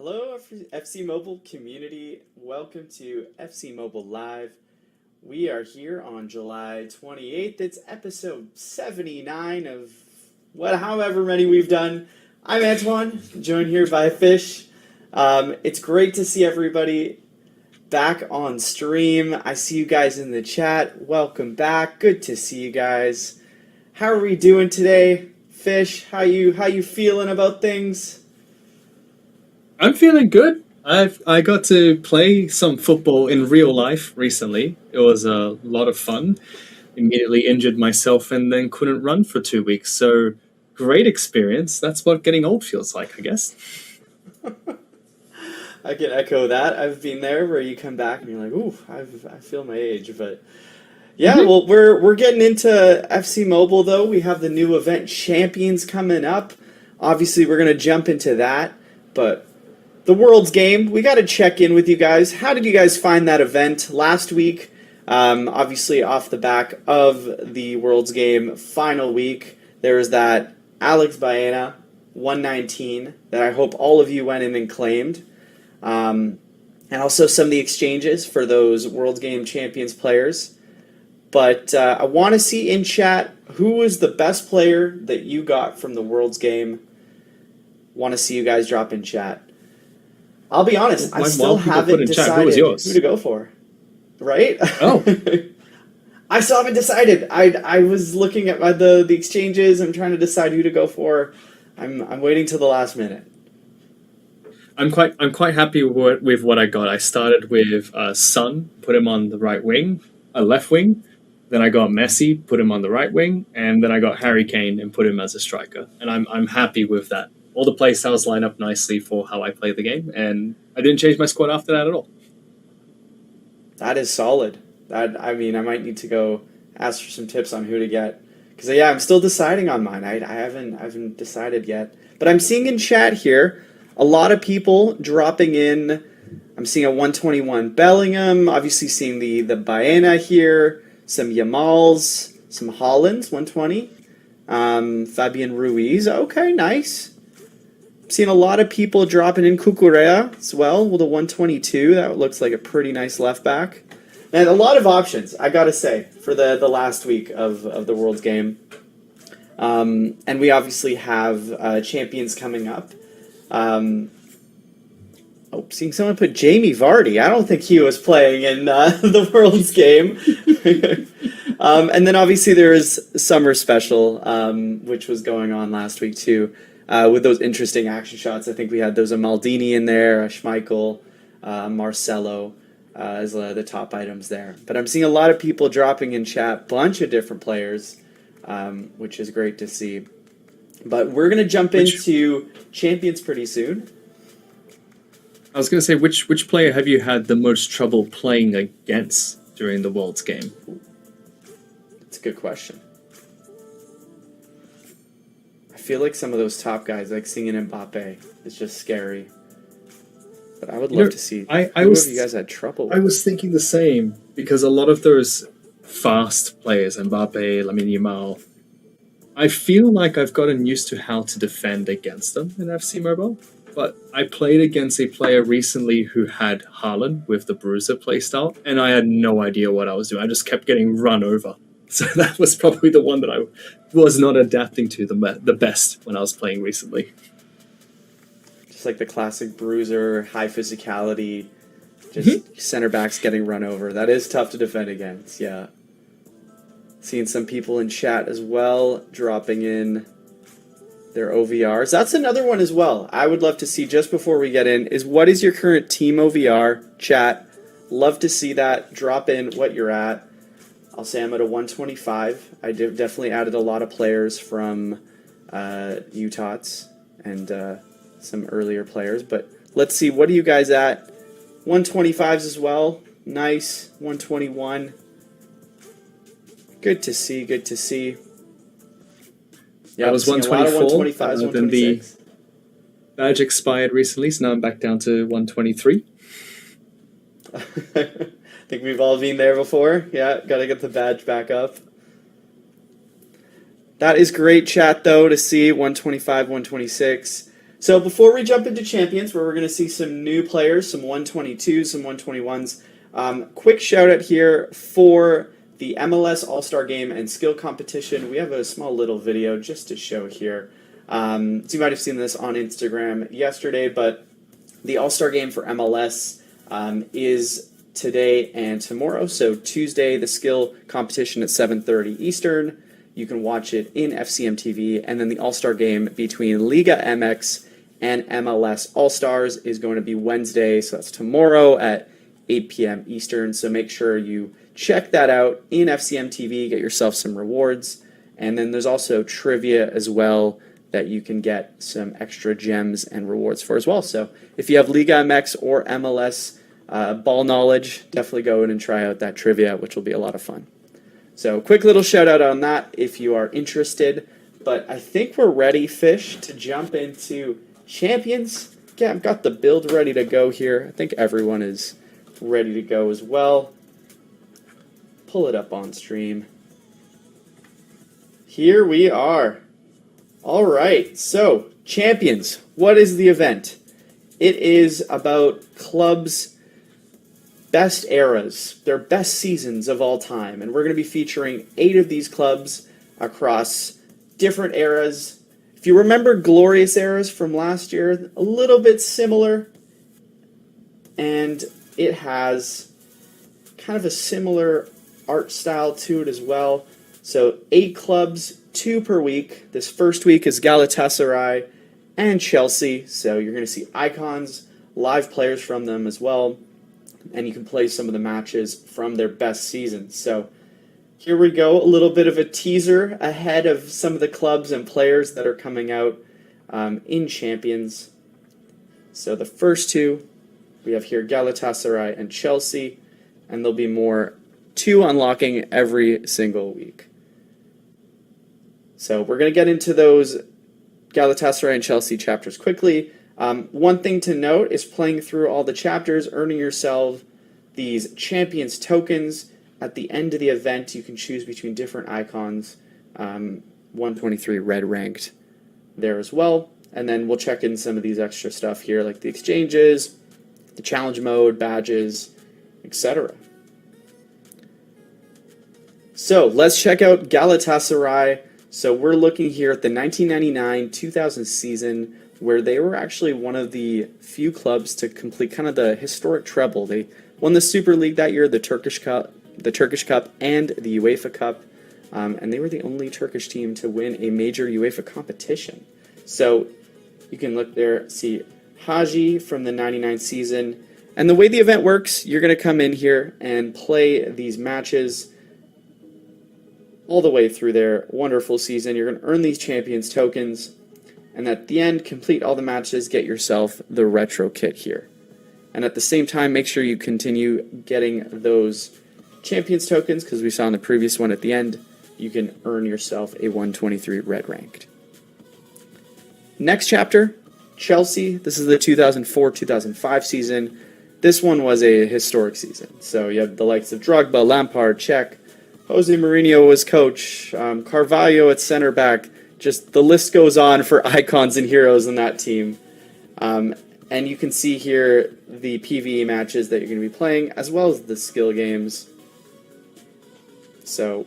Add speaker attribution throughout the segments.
Speaker 1: Hello, FC Mobile community. Welcome to FC Mobile Live. We are here on July 28th. It's episode 79 of however many we've done. I'm Antoine, joined here by Fish. It's great to see everybody back on stream. I see you guys in the chat. Welcome back. Good to see you guys. How are we doing today? Fish, how you feeling about things?
Speaker 2: I'm feeling good. I got to play some football in real life recently. It was a lot of fun. Immediately injured myself and then couldn't run for 2 weeks. So great experience. That's what getting old feels like, I guess.
Speaker 1: I can echo that. I've been there where you come back and you're like, ooh, I feel my age. But yeah, well, we're getting into FC Mobile though. We have the new event Champions coming up. Obviously, we're gonna jump into that, but the World's Game, we got to check in with you guys. How did you guys find that event last week? Obviously, off the back of the World's Game final week, there was that Alex Baena 119 that I hope all of you went in and claimed. And also some of the exchanges for those World's Game Champions players. But I want to see in chat who was the best player that you got from the World's Game. Want to see you guys drop in chat. I'll be honest, I still haven't decided who to go for. Right?
Speaker 2: Oh.
Speaker 1: I still haven't decided. I was looking at the exchanges. I'm trying to decide who to go for. I'm waiting till the last minute.
Speaker 2: I'm quite happy with what I got. I started with Son, put him on the right wing, left wing. Then I got Messi, put him on the right wing, and then I got Harry Kane and put him as a striker. And I'm happy with that. All the play styles line up nicely for how I play the game, and I didn't change my squad after that at all.
Speaker 1: That is solid. I might need to go ask for some tips on who to get. Because, yeah, I'm still deciding on mine. I haven't decided yet. But I'm seeing in chat here a lot of people dropping in. I'm seeing a 121 Bellingham, obviously seeing the Baena here, some Yamals, some Hollands, 120. Fabian Ruiz. Okay, nice. Seen a lot of people dropping in Cucurella as well with a 122. That looks like a pretty nice left back. And a lot of options, I gotta say, for the last week of the World's Game. And we obviously have champions coming up. Seeing someone put Jamie Vardy. I don't think he was playing in the World's Game. And then obviously there is Summer Special, which was going on last week too. With those interesting action shots. I think we had those Maldini in there, Schmeichel, Marcelo as the top items there. But I'm seeing a lot of people dropping in chat, bunch of different players, which is great to see. But we're going to jump into Champions pretty soon.
Speaker 2: I was going to say, which player have you had the most trouble playing against during the World's Game?
Speaker 1: That's a good question. I feel like some of those top guys, like seeing an Mbappe, is just scary. But I would love to see. Who have you guys had trouble with?
Speaker 2: I was thinking the same, because a lot of those fast players, Mbappe, Lamine Yamal, I feel like I've gotten used to how to defend against them in FC Mobile. But I played against a player recently who had Haaland with the Bruiser playstyle, and I had no idea what I was doing. I just kept getting run over. So that was probably the one that I was not adapting to the best when I was playing recently.
Speaker 1: Just like the classic bruiser, high physicality, just center backs getting run over. That is tough to defend against, yeah. Seeing some people in chat as well, dropping in their OVRs. That's another one as well. I would love to see, just before we get in, is what is your current team OVR? Chat. Love to see that. Drop in what you're at. I'll say I'm at a 125. I definitely added a lot of players from UTOTS and some earlier players. But let's see, what are you guys at? 125s as well. Nice. 121. Good to see, good to see.
Speaker 2: Yeah, I was 124. Then the badge expired recently, so now I'm back down to 123.
Speaker 1: I think we've all been there before. Yeah, got to get the badge back up. That is great chat, though, to see 125, 126. So before we jump into Champions, where we're going to see some new players, some 122s, some 121s, quick shout out here for the MLS All-Star Game and Skill Competition. We have a small little video just to show here. So you might have seen this on Instagram yesterday, but the All-Star Game for MLS is today and tomorrow. So Tuesday, the skill competition at 7:30 Eastern. You can watch it in FCM TV. And then the All-Star Game between Liga MX and MLS All-Stars is going to be Wednesday. So that's tomorrow at 8 p.m. Eastern. So make sure you check that out in FCM TV. Get yourself some rewards. And then there's also trivia as well that you can get some extra gems and rewards for as well. So if you have Liga MX or MLS ball knowledge, definitely go in and try out that trivia, which will be a lot of fun. So quick little shout out on that if you are interested. But I think we're ready, Fish, to jump into Champions. Yeah, I've got the build ready to go here. I think everyone is ready to go as well. Pull it up on stream. Here we are. All right, so Champions. What is the event? It is about clubs' best eras, their best seasons of all time. And we're going to be featuring 8 of these clubs across different eras. If you remember glorious eras from last year, a little bit similar. And it has kind of a similar art style to it as well. So 8 clubs, 2 per week. This first week is Galatasaray and Chelsea. So you're going to see icons, live players from them as well. And you can play some of the matches from their best seasons. So here we go, a little bit of a teaser ahead of some of the clubs and players that are coming out in Champions. So the first 2, we have here Galatasaray and Chelsea. And there'll be more 2 unlocking every single week. So we're going to get into those Galatasaray and Chelsea chapters quickly. One thing to note is playing through all the chapters, earning yourself these Champions tokens. At the end of the event, you can choose between different icons. 123 red ranked there as well. And then we'll check in some of these extra stuff here, like the exchanges, the challenge mode, badges, etc. So let's check out Galatasaray. So we're looking here at the 1999-2000 season, where they were actually one of the few clubs to complete kind of the historic treble. They won the Super League that year, the Turkish Cup, and the UEFA Cup, and they were the only Turkish team to win a major UEFA competition. So you can look there, see Haji from the 99 season. And the way the event works, you're going to come in here and play these matches all the way through their wonderful season. You're going to earn these Champions tokens, and at the end, complete all the matches, get yourself the retro kit here. And at the same time, make sure you continue getting those Champions tokens, because we saw in the previous one at the end, you can earn yourself a 123 red ranked. Next chapter, Chelsea. This is the 2004-2005 season. This one was a historic season. So you have the likes of Drogba, Lampard, Cech, Jose Mourinho was coach, Carvalho at center back. Just the list goes on for icons and heroes in that team. And you can see here the PvE matches that you're going to be playing, as well as the skill games. So,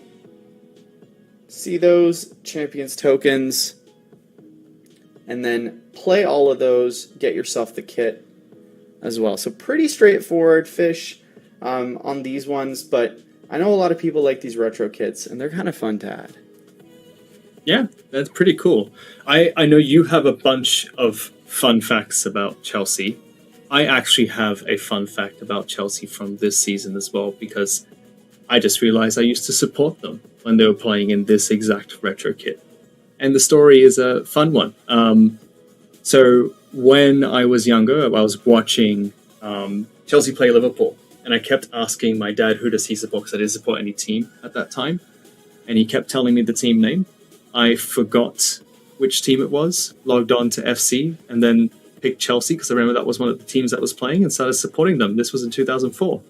Speaker 1: see those Champions tokens, and then play all of those, get yourself the kit as well. So pretty straightforward, Fish, on these ones, but I know a lot of people like these retro kits, and they're kind of fun to add.
Speaker 2: Yeah, that's pretty cool. I know you have a bunch of fun facts about Chelsea. I actually have a fun fact about Chelsea from this season as well, because I just realized I used to support them when they were playing in this exact retro kit. And the story is a fun one. So when I was younger, I was watching Chelsea play Liverpool. And I kept asking my dad, who does he support? Because I didn't support any team at that time. And he kept telling me the team name. I forgot which team it was, logged on to FC, and then picked Chelsea, because I remember that was one of the teams that was playing, and started supporting them. This was in 2004.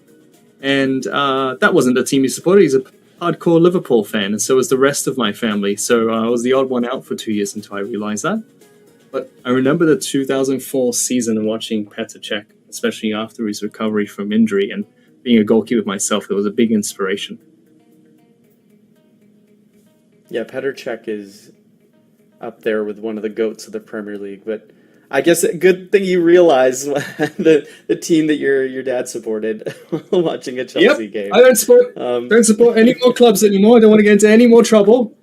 Speaker 2: And that wasn't the team he supported. He's a hardcore Liverpool fan, and so was the rest of my family. So I was the odd one out for 2 years until I realized that. But I remember the 2004 season and watching Petr Cech, especially after his recovery from injury, and being a goalkeeper myself, it was a big inspiration.
Speaker 1: Yeah, Petr Cech is up there with one of the GOATs of the Premier League. But I guess a good thing you realize the team that your dad supported watching a Chelsea game.
Speaker 2: I don't support any more clubs anymore. I don't want to get into any more trouble.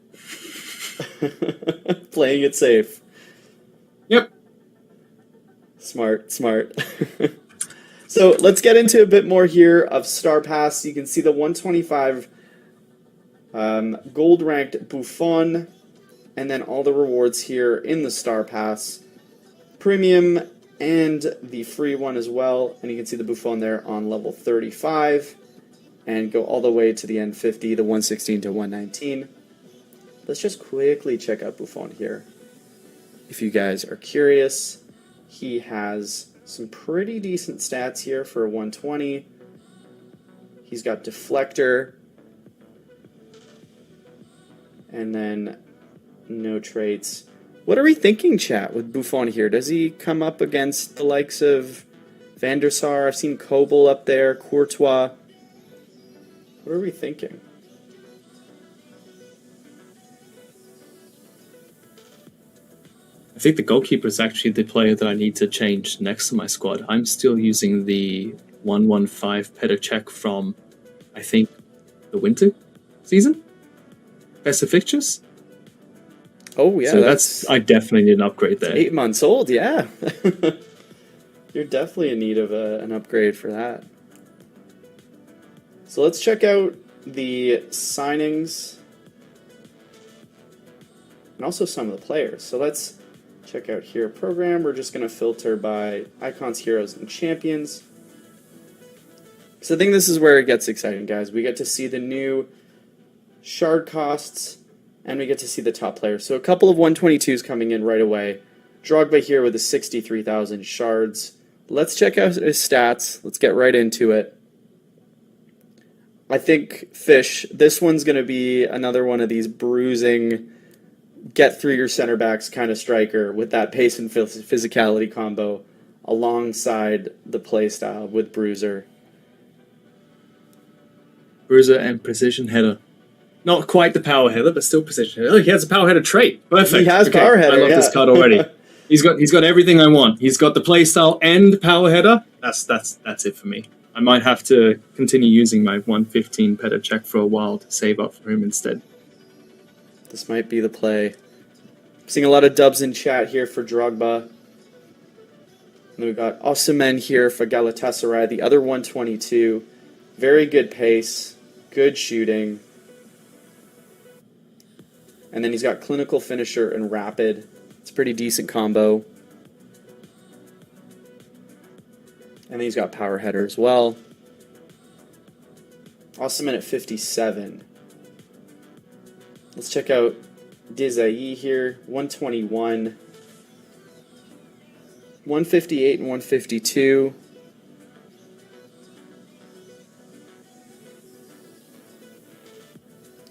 Speaker 1: Playing it safe.
Speaker 2: Yep.
Speaker 1: Smart. So let's get into a bit more here of Star Pass. You can see the 125 gold ranked Buffon, and then all the rewards here in the Star Pass. Premium and the free one as well. And you can see the Buffon there on level 35 and go all the way to the N50, the 116 to 119. Let's just quickly check out Buffon here. If you guys are curious, he has some pretty decent stats here for 120. He's got Deflector, and then no traits. What are we thinking, chat, with Buffon here? Does he come up against the likes of Van der Sar? I've seen Kobel up there, Courtois. What are we thinking?
Speaker 2: I think the goalkeeper is actually the player that I need to change next to my squad. I'm still using the 115 Petr Cech from, I think, the winter season? Best of fixtures?
Speaker 1: Oh, yeah.
Speaker 2: So I definitely need an upgrade there.
Speaker 1: 8 months old, yeah. You're definitely in need of an upgrade for that. So let's check out the signings and also some of the players. So let's check out here program. We're just going to filter by icons, heroes, and champions. So I think this is where it gets exciting, guys. We get to see the new shard costs, and we get to see the top players. So a couple of 122s coming in right away. Drogba here with the 63,000 shards. Let's check out his stats. Let's get right into it. I think, Fish, this one's going to be another one of these bruising, get through your center backs kind of striker with that pace and physicality combo alongside the play style with Bruiser.
Speaker 2: Bruiser and precision header. Not quite the power header, but still precision header. Oh, he has a power header trait. Perfect.
Speaker 1: He has power header.
Speaker 2: I love this card already. He's got everything I want. He's got the play style and power header. That's it for me. I might have to continue using my 115 Petr Cech for a while to save up for him instead.
Speaker 1: This might be the play. I'm seeing a lot of dubs in chat here for Drogba. And then we've got Osimhen here for Galatasaray, the other 122. Very good pace, good shooting. And then he's got clinical finisher and rapid. It's a pretty decent combo. And then he's got power header as well. Osimhen at 57. Let's check out Dizai here, 121. 158 and 152.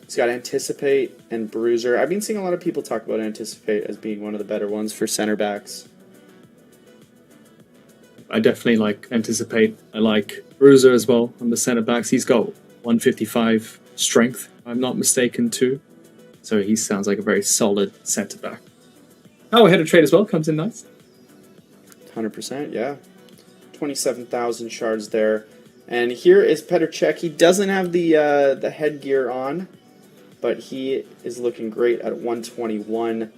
Speaker 1: He's got Anticipate and Bruiser. I've been seeing a lot of people talk about Anticipate as being one of the better ones for center backs.
Speaker 2: I definitely like Anticipate. I like Bruiser as well on the center backs. He's got 155 strength, if I'm not mistaken, too. So he sounds like a very solid center back. Power header trait as well comes in nice.
Speaker 1: 100%, yeah. 27,000 shards there. And here is Petr Cech. He doesn't have the headgear on, but he is looking great at 121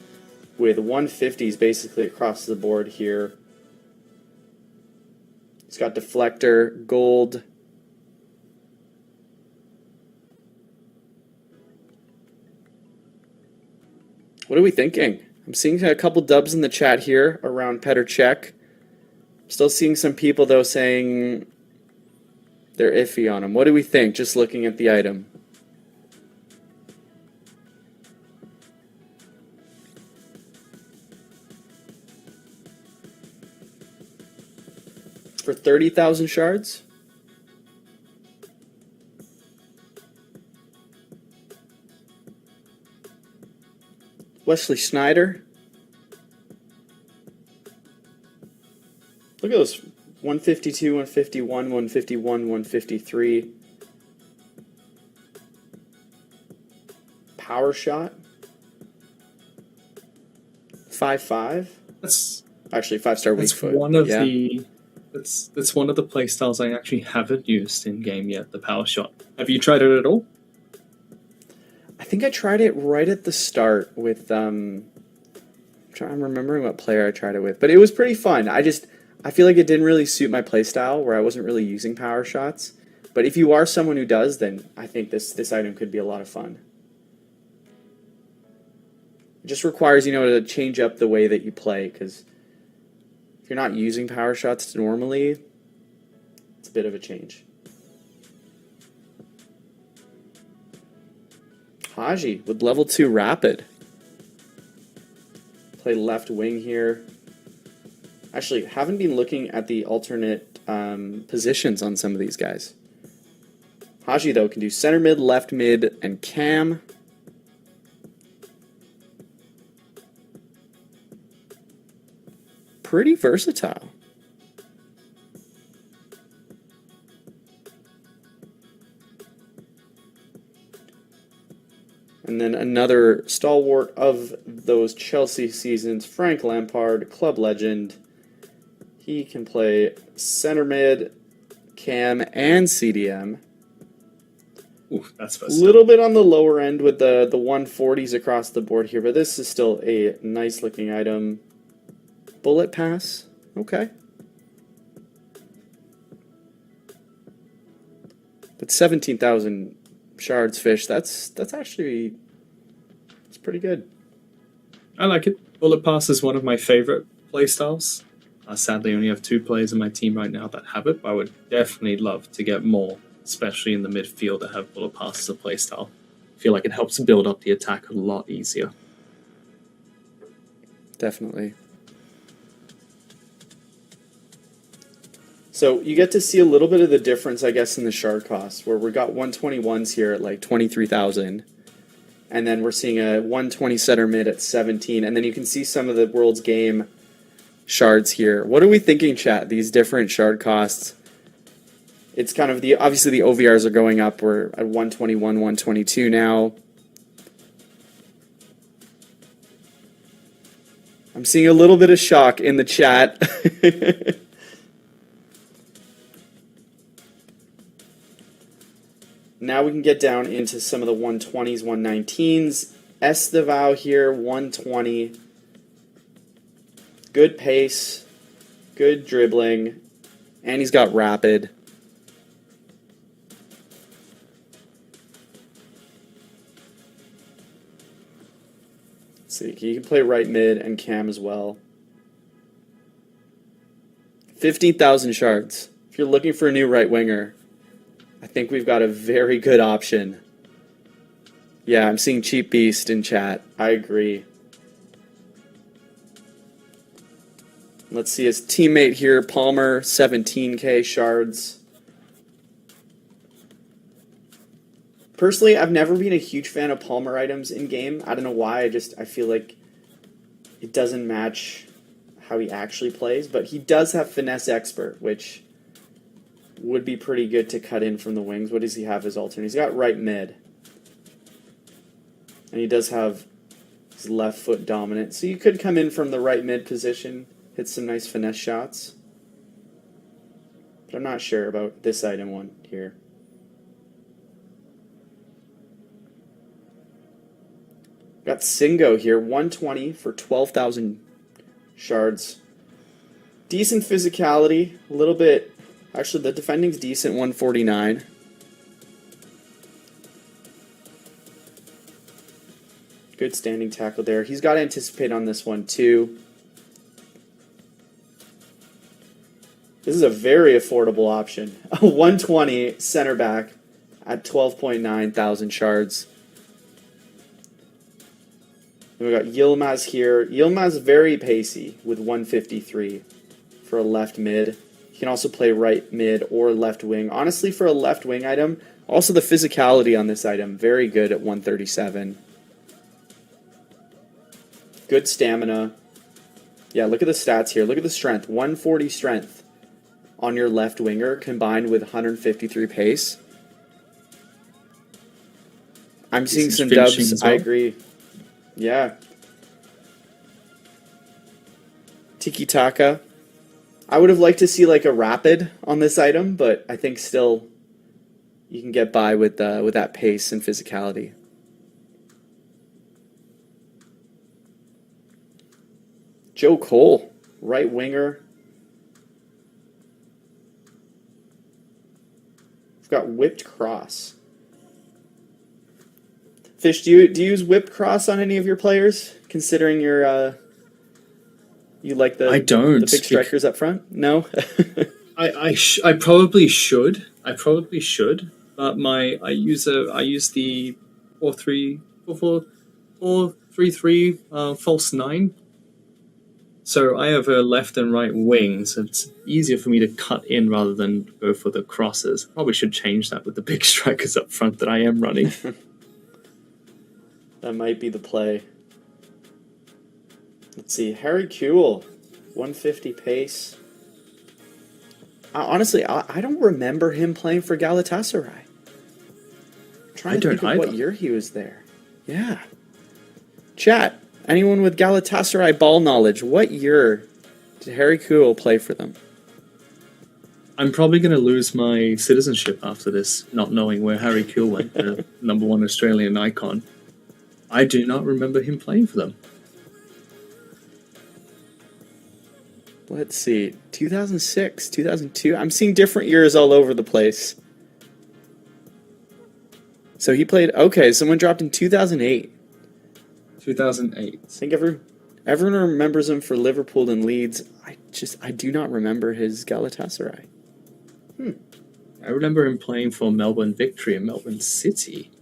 Speaker 1: with 150s basically across the board here. He's got Deflector, Gold. What are we thinking? I'm seeing a couple dubs in the chat here around Petr Cech. Still seeing some people, though, saying they're iffy on him. What do we think, just looking at the item? For 30,000 shards? Wesley Sneijder? Look at those 152, 151, 151, 153. Power shot. 5.5.
Speaker 2: That's
Speaker 1: Actually 5-star weak
Speaker 2: that's
Speaker 1: foot.
Speaker 2: one of
Speaker 1: Yeah.
Speaker 2: the that's one of the playstyles I actually haven't used in game yet. The power shot. Have you tried it at all?
Speaker 1: I think I tried it right at the start with I'm remembering what player I tried it with, but it was pretty fun. I feel like it didn't really suit my playstyle where I wasn't really using power shots. But if you are someone who does, then I think this item could be a lot of fun. It just requires, to change up the way that you play, because if you're not using power shots normally, it's a bit of a change. Haji with level 2 rapid. Play left wing here. Actually, haven't been looking at the alternate positions on some of these guys. Haji, though, can do center mid, left mid, and cam. Pretty versatile. And then another stalwart of those Chelsea seasons, Frank Lampard, club legend. He can play center mid, cam, and CDM.
Speaker 2: Ooh, that's
Speaker 1: A
Speaker 2: versatile.
Speaker 1: little bit on the lower end with the 140s across the board here, but this is still a nice looking item. Bullet pass. Okay. But 17,000 shards fish, that's actually it's pretty good.
Speaker 2: I like it. Bullet pass is one of my favorite playstyles. I sadly only have 2 players in my team right now that have it, but I would definitely love to get more, especially in the midfield that have bullet pass as a playstyle. I feel like it helps build up the attack a lot easier.
Speaker 1: Definitely. So you get to see a little bit of the difference, I guess, in the shard cost, where we got 121s here at like 23,000, and then we're seeing a 120 center mid at 17, and then you can see some of the World's Game shards here. What are we thinking, chat? These different shard costs. It's kind of obviously the OVRs are going up. We're at 121, 122 now. I'm seeing a little bit of shock in the chat. Now we can get down into some of the 120s, 119s. Estevao here, 120. Good pace, good dribbling, and he's got rapid. Let's see, he can play right mid and cam as well. 15,000 shards. If you're looking for a new right winger, I think we've got a very good option. Yeah, I'm seeing Cheap Beast in chat. I agree. Let's see his teammate here, Palmer, 17k shards. Personally, I've never been a huge fan of Palmer items in game. I don't know why. I feel like it doesn't match how he actually plays. But he does have Finesse Expert, which would be pretty good to cut in from the wings. What does he have as alternate? He's got right mid. And he does have his left foot dominant. So you could come in from the right mid position, hit some nice finesse shots. But I'm not sure about this item one here. Got Singo here, 120 for 12,000 shards. Decent physicality, a little bit. Actually, the defending's decent, 149. Good standing tackle there. He's got to anticipate on this one, too. This is a very affordable option. A 120 center back at 12.9 thousand shards. Then we got Yilmaz here. Yilmaz very pacey with 153 for a left mid. He can also play right mid or left wing. Honestly, for a left wing item, also the physicality on this item, very good at 137. Good stamina. Yeah, look at the stats here. Look at the strength. 140 strength. on your left winger combined with 153 pace. I'm seeing some dubs. I agree. Yeah. Tiki Taka. I would have liked to see like a rapid on this item, but I think still you can get by with that pace and physicality. Joe Cole, right winger. We've got whipped cross. Fish, do you use whipped cross on any of your players? Considering you're you like the the big strikers up front? No.
Speaker 2: I probably should. But I use the 4-3-3 false 9. So I have a left and right wing, so it's easier for me to cut in rather than go for the crosses. Probably should change that with the big strikers up front that I am running.
Speaker 1: That might be the play. Let's see, Harry Kewell, 150 pace. Honestly, I don't remember him playing for Galatasaray. I'm trying to think of what year he was there. Yeah. Chat, anyone with Galatasaray ball knowledge, what year did Harry Kewell play for them?
Speaker 2: I'm probably going to lose my citizenship after this, not knowing where Harry Kewell went, the #1 Australian icon. I do not remember him playing for them.
Speaker 1: Let's see, 2006, 2002. I'm seeing different years all over the place. So he played, okay, someone dropped in 2008.
Speaker 2: 2008.
Speaker 1: I think everyone remembers him for Liverpool and Leeds. I do not remember his Galatasaray.
Speaker 2: I remember him playing for Melbourne Victory and Melbourne City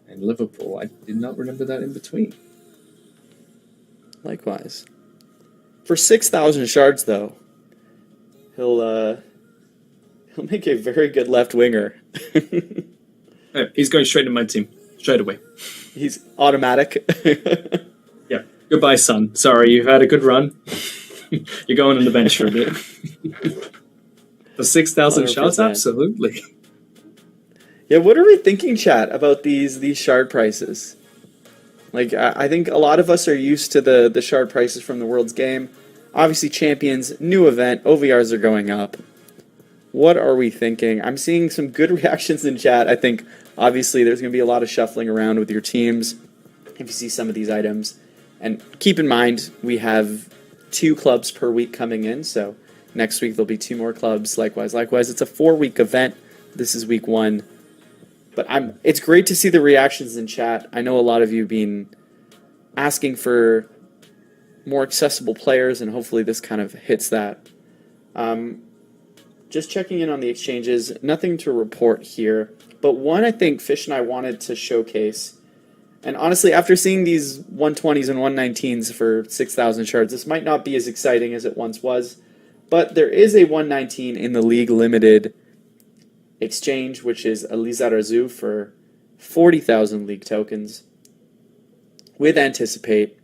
Speaker 2: and Liverpool. I did not remember that in between.
Speaker 1: Likewise. For 6,000 shards, though, he'll make a very good left winger.
Speaker 2: He's going straight to my team, straight away.
Speaker 1: He's automatic.
Speaker 2: Yeah. Goodbye, son. Sorry, you've had a good run. You're going on the bench for a bit. For 6,000 shards, absolutely.
Speaker 1: Yeah, what are we thinking, chat, about these shard prices? Like, I think a lot of us are used to the shard prices from the World's Game. Obviously, Champions, new event, OVRs are going up. What are we thinking? I'm seeing some good reactions in chat. I think, obviously, there's going to be a lot of shuffling around with your teams if you see some of these items. And keep in mind, we have 2 clubs per week coming in, so next week there'll be 2 more clubs. Likewise, it's a 4-week event. This is week 1. But it's great to see the reactions in chat. I know a lot of you have been asking for more accessible players, and hopefully this kind of hits that. Just checking in on the exchanges. Nothing to report here. But one I think Fish and I wanted to showcase, and honestly, after seeing these 120s and 119s for 6,000 shards, this might not be as exciting as it once was. But there is a 119 in the League Limited exchange, which is a Lizarazu for 40,000 League tokens with Anticipate.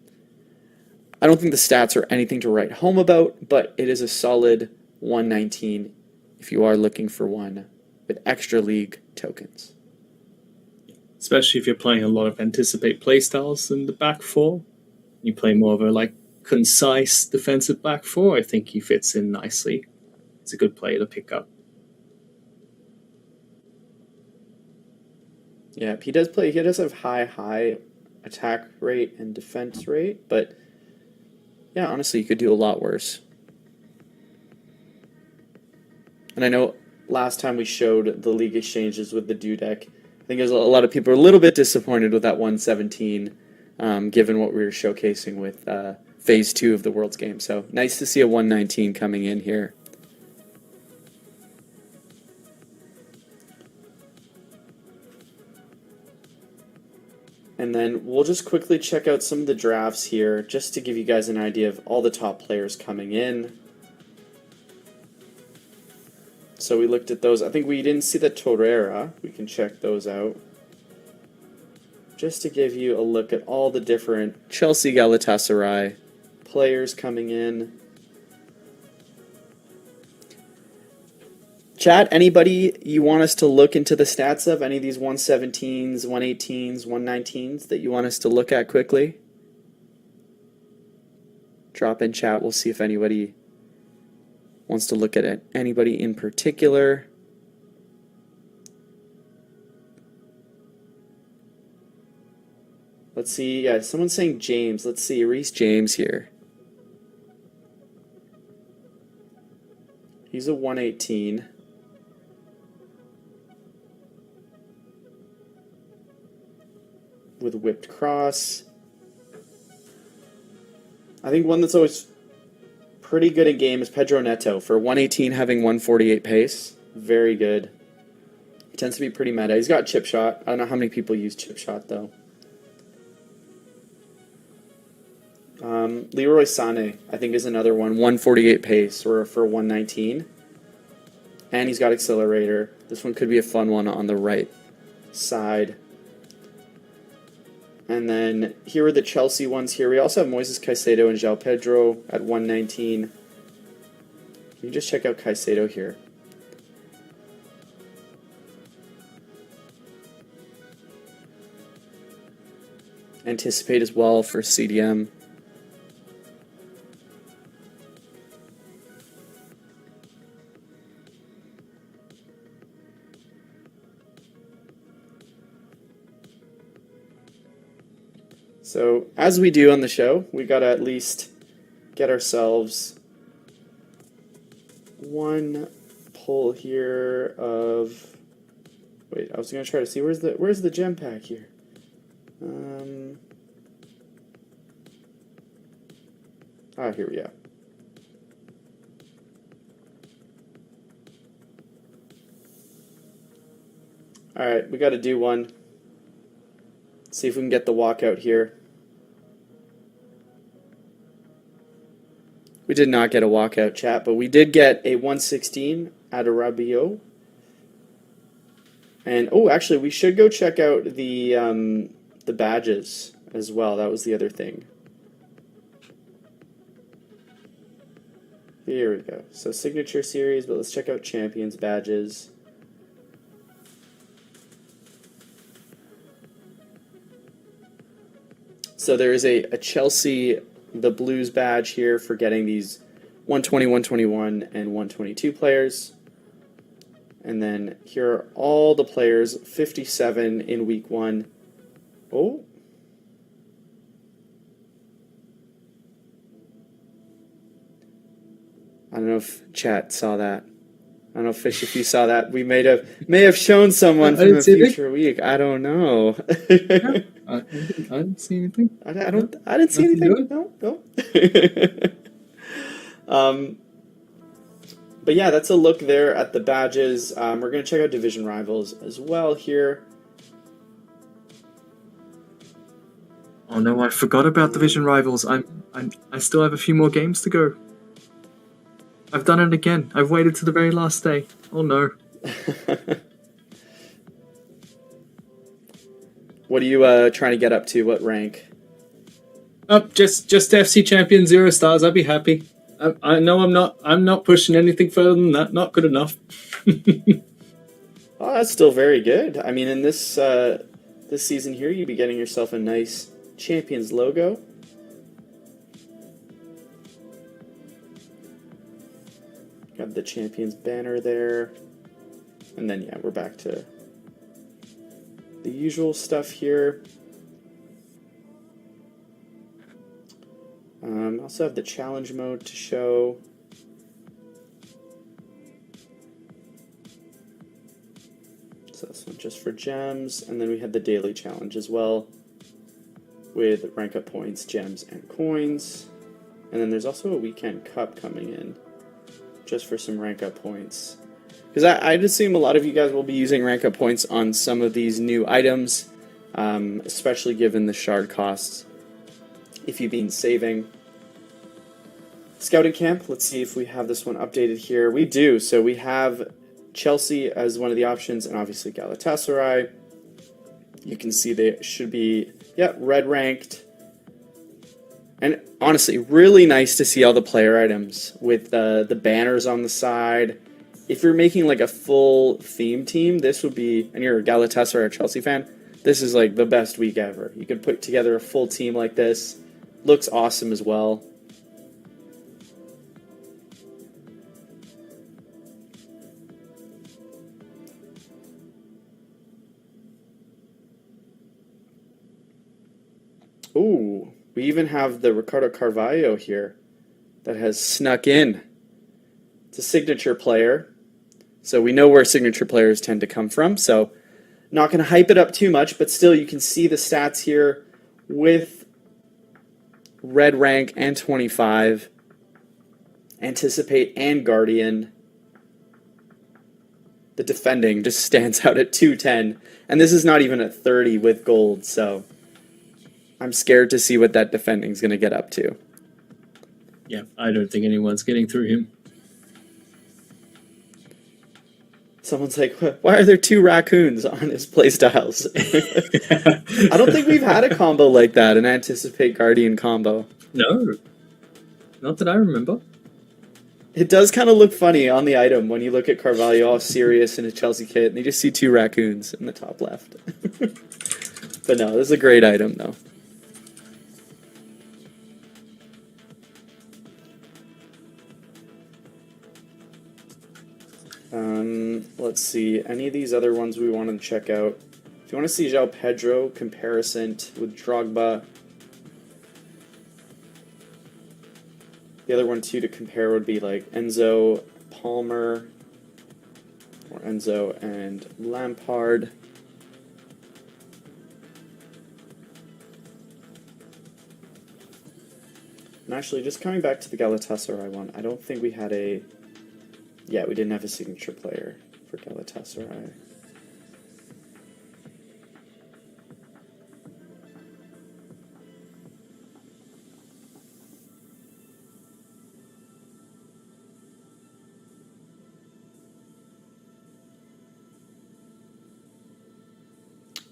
Speaker 1: I don't think the stats are anything to write home about, but it is a solid 119 if you are looking for one with extra League tokens.
Speaker 2: Especially if you're playing a lot of Anticipate playstyles in the back 4. You play more of a concise defensive back 4. I think he fits in nicely. It's a good player to pick up.
Speaker 1: Yeah, he does have high attack rate and defense rate, but yeah, honestly, you could do a lot worse. And I know last time we showed the League exchanges with the Dudek, I think there's a lot of people are a little bit disappointed with that 117, given what we were showcasing with Phase 2 of the World's Game. So nice to see a 119 coming in here. And then we'll just quickly check out some of the drafts here, just to give you guys an idea of all the top players coming in. So we looked at those. I think we didn't see the Torreira. We can check those out. Just to give you a look at all the different Chelsea Galatasaray players coming in. Chat, anybody you want us to look into the stats of? Any of these 117s, 118s, 119s that you want us to look at quickly? Drop in chat. We'll see if anybody wants to look at it. Anybody in particular? Let's see. Yeah, someone's saying James. Let's see. Reese James here. He's a 118. With whipped cross. I think one that's always pretty good in game is Pedro Neto. For 118 having 148 pace. Very good. He tends to be pretty meta. He's got chip shot. I don't know how many people use chip shot though. Leroy Sané, I think, is another one. 148 pace or for 119. And he's got accelerator. This one could be a fun one on the right side. And then here are the Chelsea ones here. We also have Moises Caicedo and João Pedro at 119. You just check out Caicedo here. Anticipate as well for CDM. So, as we do on the show, we got to at least get ourselves one pull here of... Wait, I was going to try to see, where's the gem pack here? Here we go. Alright, we got to do one. See if we can get the walkout here. We did not get a walkout, chat, but we did get a 116 out of Remielle. And, oh, actually, we should go check out the badges as well. That was the other thing. Here we go. So, signature series, but let's check out champions badges. So there is a Chelsea, the Blues badge here for getting these 120, 121, and 122 players. And then here are all the players, 57 in week 1. Oh. I don't know if chat saw that. I don't know, Fish, if you saw that. We may have shown someone from a future week. I don't know.
Speaker 2: I didn't see anything.
Speaker 1: I didn't see anything. No. But yeah, that's a look there at the badges. We're gonna check out division rivals as well here.
Speaker 2: Oh no, I forgot about division rivals. I still have a few more games to go. I've done it again. I've waited to the very last day. Oh no.
Speaker 1: What are you trying to get up to? What rank?
Speaker 2: Just FC Champion 0 stars. I'd be happy. I know I'm not pushing anything further than that. Not good enough.
Speaker 1: Oh, that's still very good. I mean, in this this season here, you'd be getting yourself a nice Champions logo. Got the Champions banner there. And then, yeah, we're back to the usual stuff here. Also have the challenge mode to show. So this one just for gems. And then we had the daily challenge as well with rank up points, gems, and coins. And then there's also a weekend cup coming in just for some rank up points. Because I'd assume a lot of you guys will be using rank up points on some of these new items, especially given the shard costs. If you've been saving. Scouting camp, let's see if we have this one updated here. We do, so we have Chelsea as one of the options, and obviously Galatasaray. You can see they should be, red ranked. And honestly, really nice to see all the player items with the banners on the side. if you're making like a full theme team, this would be, and you're a Galatasaray or Chelsea fan, this is like the best week ever. You could put together a full team like this. Looks awesome as well. Ooh, we even have the Ricardo Carvalho here that has snuck in. It's a signature player. So we know where signature players tend to come from. So not going to hype it up too much, but still you can see the stats here with red rank and 25, anticipate and guardian. The defending just stands out at 210, and this is not even at 30 with gold, so I'm scared to see what that defending is going to get up to.
Speaker 2: Yeah, I don't think anyone's getting through him.
Speaker 1: Someone's like, why are there 2 raccoons on his playstyles? I don't think we've had a combo like that, an Anticipate Guardian combo.
Speaker 2: No, not that I remember.
Speaker 1: It does kind of look funny on the item when you look at Carvalho all serious in a Chelsea kit, and you just see 2 raccoons in the top left. But no, this is a great item, though. Let's see, any of these other ones we want to check out. If you want to see João Pedro comparison with Drogba, the other one too to compare would be like Enzo Palmer or Enzo and Lampard. And actually, just coming back to the Galatasaray one, I don't think we had a... Yeah, we didn't have a signature player for Galatasaray.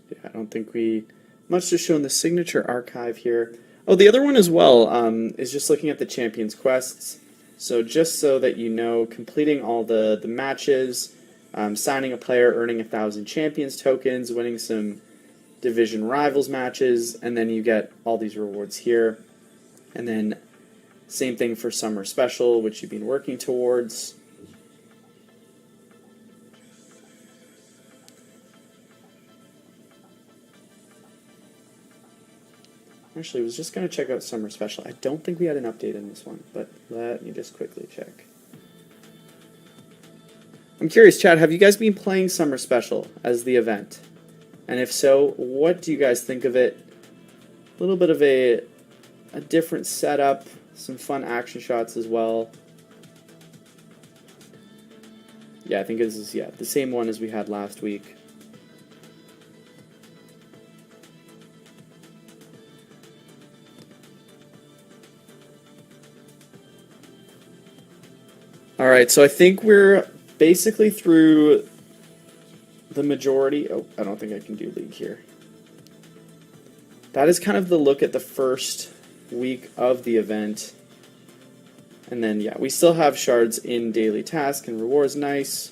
Speaker 1: Yeah, I don't think we... Much to show in the signature archive here. Oh, the other one as well is just looking at the Champions Quests. So just so that you know, completing all the matches, signing a player, earning 1,000 Champions tokens, winning some Division Rivals matches, and then you get all these rewards here. And then same thing for Summer Special, which you've been working towards. Actually, I was just going to check out Summer Special. I don't think we had an update in this one, but let me just quickly check. I'm curious, Chad, have you guys been playing Summer Special as the event? And if so, what do you guys think of it? A little bit of a different setup, some fun action shots as well. Yeah, I think this is the same one as we had last week. All right, so I think we're basically through the majority. Oh, I don't think I can do league here. That is kind of the look at the first week of the event. And then, yeah, we still have shards in daily task and rewards. Nice.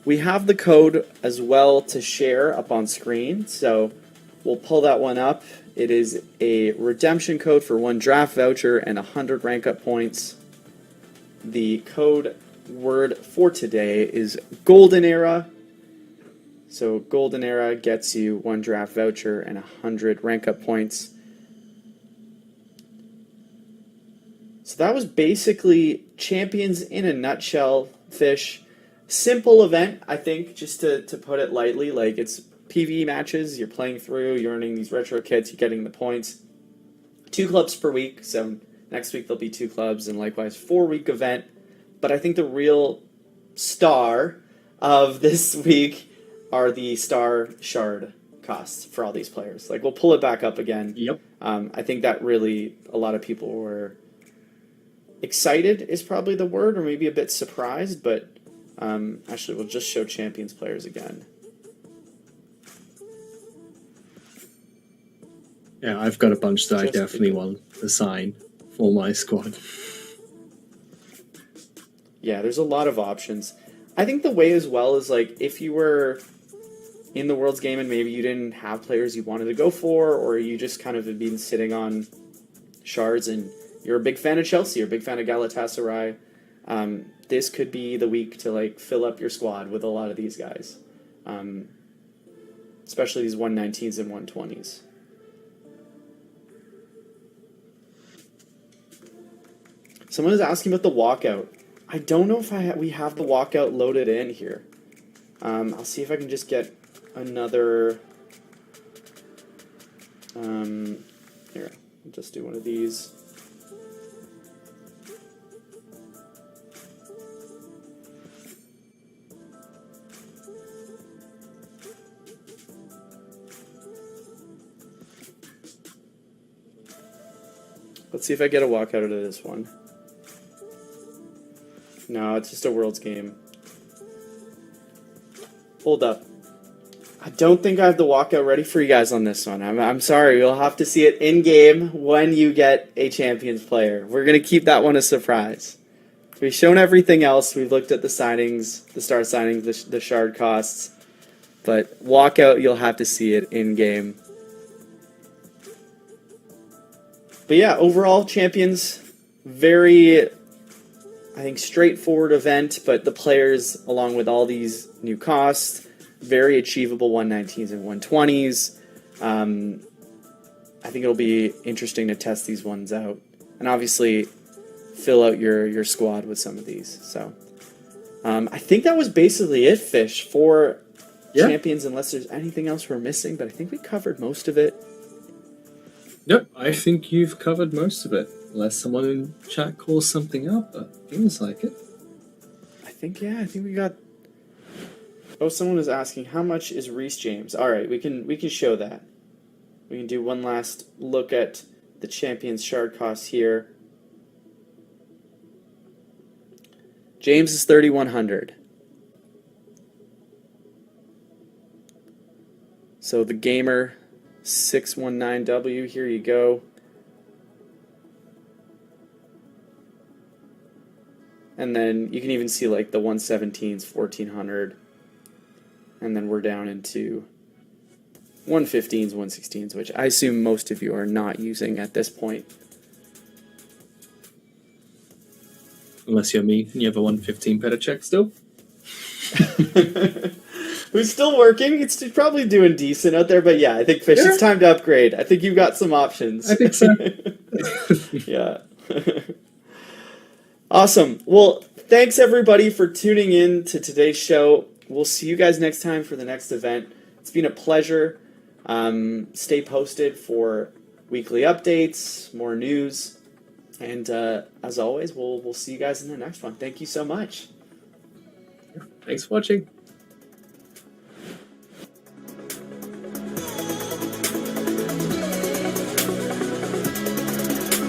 Speaker 1: We have the code as well to share up on screen, so we'll pull that one up. It is a redemption code for 1 draft voucher and 100 rank up points. The code word for today is Golden Era. So Golden Era gets you 1 draft voucher and 100 rank up points. So that was basically Champions in a nutshell, Fish. Simple event, I think, just to put it lightly. Like, it's PvE matches, you're playing through, you're earning these retro kits, you're getting the points. 2 clubs per week, so next week there'll be 2 clubs, and likewise 4-week event. But I think the real star of this week are the star shard costs for all these players. Like, we'll pull it back up again.
Speaker 2: Yep.
Speaker 1: I think that really, a lot of people were excited is probably the word, or maybe a bit surprised, but actually we'll just show Champions players again.
Speaker 2: Yeah, I've got a bunch that I definitely want to sign for my squad.
Speaker 1: Yeah, there's a lot of options. I think the way as well is like if you were in the World's Game and maybe you didn't have players you wanted to go for, or you just kind of have been sitting on shards and you're a big fan of Chelsea, you're a big fan of Galatasaray, this could be the week to like fill up your squad with a lot of these guys, especially these 119s and 120s. Someone is asking about the walkout. I don't know if we have the walkout loaded in here. I'll see if I can just get another. Here, I'll just do one of these. Let's see if I get a walkout out of this one. No, it's just a World's Game. Hold up. I don't think I have the walkout ready for you guys on this one. I'm sorry. You'll have to see it in-game when you get a Champions player. We're going to keep that one a surprise. We've shown everything else. We've looked at the signings, the star signings, the shard costs. But walkout, you'll have to see it in-game. But yeah, overall, Champions, very, I think, straightforward event, but the players, along with all these new costs, very achievable 119s and 120s. I think it'll be interesting to test these ones out. And obviously, fill out your squad with some of these. So, I think that was basically it, Fish, for Champions, unless there's anything else we're missing, but I think we covered most of it.
Speaker 2: Nope, I think you've covered most of it. Unless someone in chat calls something up, but feels like it.
Speaker 1: I think we got. Oh, someone was asking how much is Reece James. All right, we can show that. We can do one last look at the Champions shard costs here. James is 3,100. So the Gamer 619W, here you go. And then you can even see like the 117s, 1,400. And then we're down into 115s, 116s, which I assume most of you are not using at this point.
Speaker 2: Unless you're me and you have a 115 Petacek still.
Speaker 1: Who's still working. It's probably doing decent out there, but yeah, I think Fish, it's time to upgrade. I think you've got some options.
Speaker 2: I think so.
Speaker 1: Yeah. Awesome. Well, thanks everybody for tuning in to today's show. We'll see you guys next time for the next event. It's been a pleasure. Stay posted for weekly updates, more news, and as always, we'll see you guys in the next one. Thank you so much.
Speaker 2: Thanks for watching.